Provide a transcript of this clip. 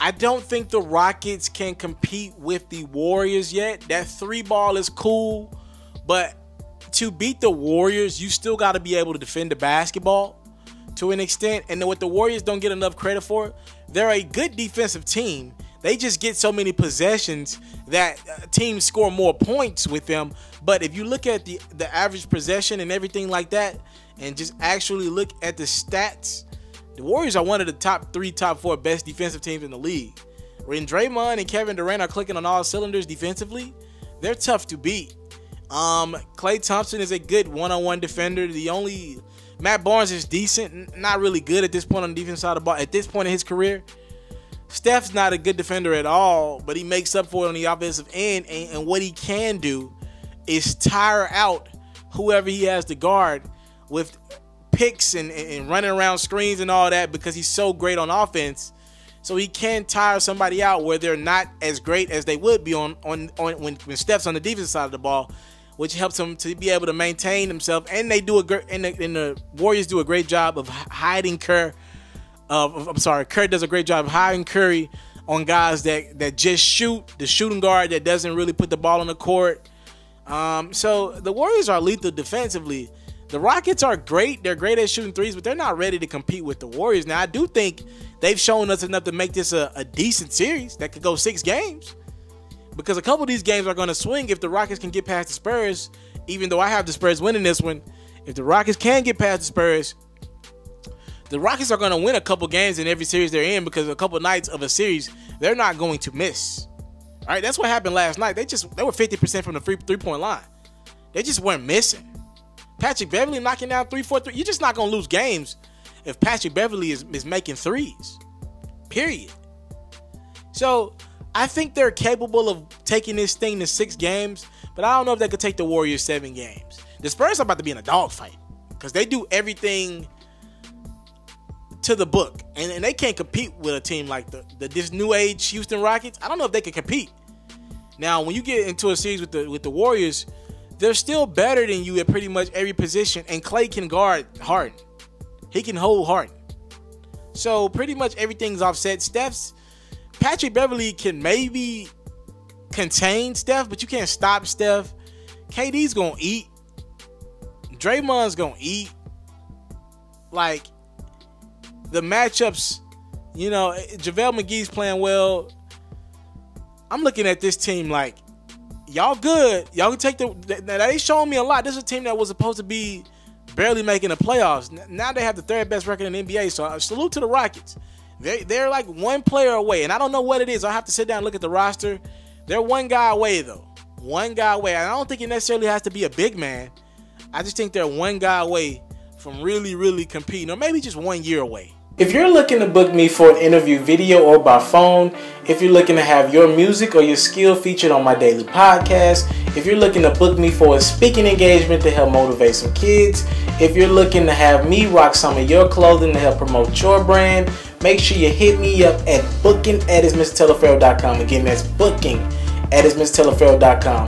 I don't think the Rockets can compete with the Warriors yet. That 3 ball is cool, but to beat the Warriors, you still got to be able to defend the basketball to an extent. And what the Warriors don't get enough credit for, they're a good defensive team. They just get so many possessions that teams score more points with them. But if you look at the average possession and everything like that, and just actually look at the stats, the Warriors are one of the top 3, top 4 best defensive teams in the league. When Draymond and Kevin Durant are clicking on all cylinders defensively, they're tough to beat. Klay Thompson is a good one-on-one defender. Matt Barnes is decent, not really good at this point on the defense side of the ball. At this point in his career, Steph's not a good defender at all, but he makes up for it on the offensive end. And what he can do is tire out whoever he has to guard with picks and running around screens and all that, because he's so great on offense. So he can tire somebody out where they're not as great as they would be on when Steph's on the defensive side of the ball, which helps him to be able to maintain himself. And they do and the Warriors do a great job of hiding Kerr. Kerr does a great job of hiding Curry on guys that just shoot, the shooting guard that doesn't really put the ball on the court. So the Warriors are lethal defensively. The Rockets are great. They're great at shooting threes, but they're not ready to compete with the Warriors. Now, I do think they've shown us enough to make this a decent series that could go 6 games, because a couple of these games are going to swing if the Rockets can get past the Spurs, even though I have the Spurs winning this one. If the Rockets can get past the Spurs, the Rockets are going to win a couple games in every series they're in, because a couple nights of a series, they're not going to miss. All right, that's what happened last night. They were 50% from the three-point line. They just weren't missing. Patrick Beverley knocking down 3-4-3. You're just not going to lose games if Patrick Beverley is making threes. Period. So I think they're capable of taking this thing to 6 games, but I don't know if they could take the Warriors 7 games. The Spurs are about to be in a dogfight because they do everything to the book, and they can't compete with a team like this new age Houston Rockets. I don't know if they can compete. Now, when you get into a series with the Warriors, they're still better than you at pretty much every position, and Klay can guard Harden. He can hold Harden. So pretty much everything's offset. Patrick Beverley can maybe contain Steph, but you can't stop Steph. KD's gonna eat. Draymond's gonna eat. Like, the matchups, JaVale McGee's playing well. I'm looking at this team like, y'all good. Y'all can take they showing me a lot. This is a team that was supposed to be barely making the playoffs. Now they have the 3rd best record in the NBA. So salute to the Rockets. They're like 1 player away, and I don't know what it is. I have to sit down and look at the roster. They're 1 guy away, though. 1 guy away. I don't think it necessarily has to be a big man. I just think they're 1 guy away from really, really competing, or maybe just 1 year away. If you're looking to book me for an interview video or by phone, if you're looking to have your music or your skill featured on my daily podcast, if you're looking to book me for a speaking engagement to help motivate some kids, if you're looking to have me rock some of your clothing to help promote your brand, make sure you hit me up at booking@ismrteleferro.com. Again, that's booking@ismrteleferro.com.